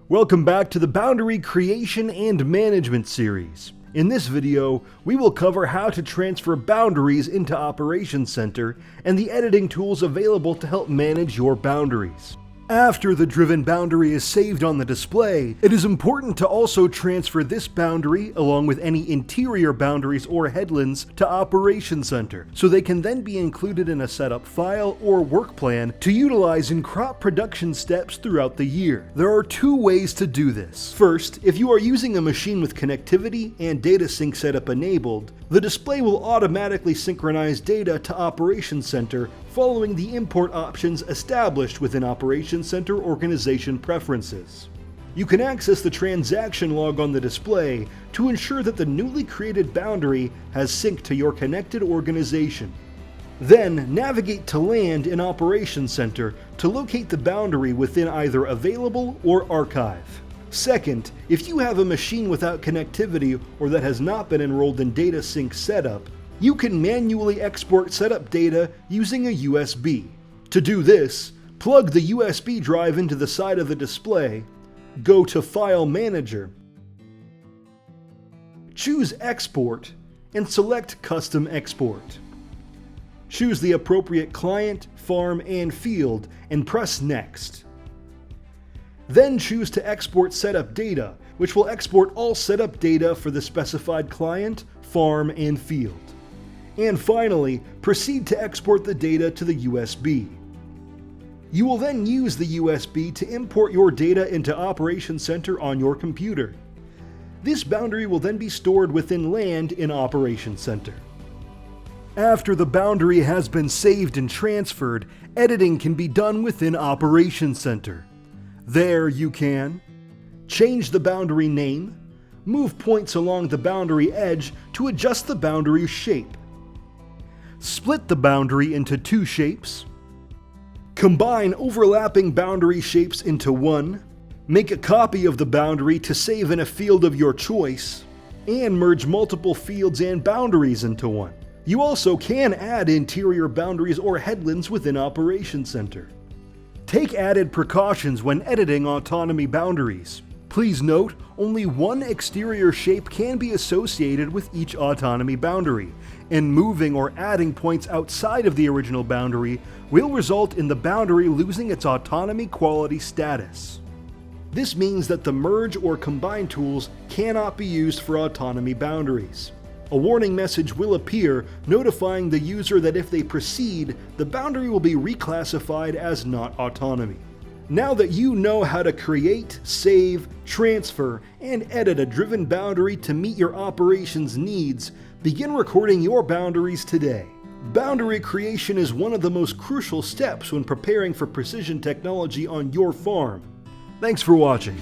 Welcome back to the Boundary Creation and Management series. In this video, we will cover how to transfer boundaries into Operations Center and the editing tools available to help manage your boundaries. After the driven boundary is saved on the display, it is important to also transfer this boundary, along with any interior boundaries or headlands, to Operations Center, so they can then be included in a setup file or work plan to utilize in crop production steps throughout the year. There are two ways to do this. First, if you are using a machine with connectivity and data sync setup enabled, the display will automatically synchronize data to Operations Center following the import options established within Operations Center organization preferences. You can access the transaction log on the display to ensure that the newly created boundary has synced to your connected organization. Then navigate to Land in Operations Center to locate the boundary within either Available or Archive. Second, if you have a machine without connectivity or that has not been enrolled in Data Sync Setup, you can manually export setup data using a USB. To do this, plug the USB drive into the side of the display, go to File Manager, choose Export, and select Custom Export. Choose the appropriate client, farm, and field, and press Next. Then choose to export setup data, which will export all setup data for the specified client, farm, and field. And finally, proceed to export the data to the USB. You will then use the USB to import your data into Operations Center on your computer. This boundary will then be stored within Land in Operations Center. After the boundary has been saved and transferred, editing can be done within Operations Center. There you can change the boundary name, move points along the boundary edge to adjust the boundary shape, split the boundary into two shapes, combine overlapping boundary shapes into one, make a copy of the boundary to save in a field of your choice, and merge multiple fields and boundaries into one. You also can add interior boundaries or headlands within Operations Center. Take added precautions when editing autonomy boundaries. Please note, only one exterior shape can be associated with each autonomy boundary, and moving or adding points outside of the original boundary will result in the boundary losing its autonomy quality status. This means that the merge or combine tools cannot be used for autonomy boundaries. A warning message will appear notifying the user that if they proceed, the boundary will be reclassified as not autonomy. Now that you know how to create, save, transfer, and edit a driven boundary to meet your operations needs, begin recording your boundaries today. Boundary creation is one of the most crucial steps when preparing for precision technology on your farm. Thanks for watching.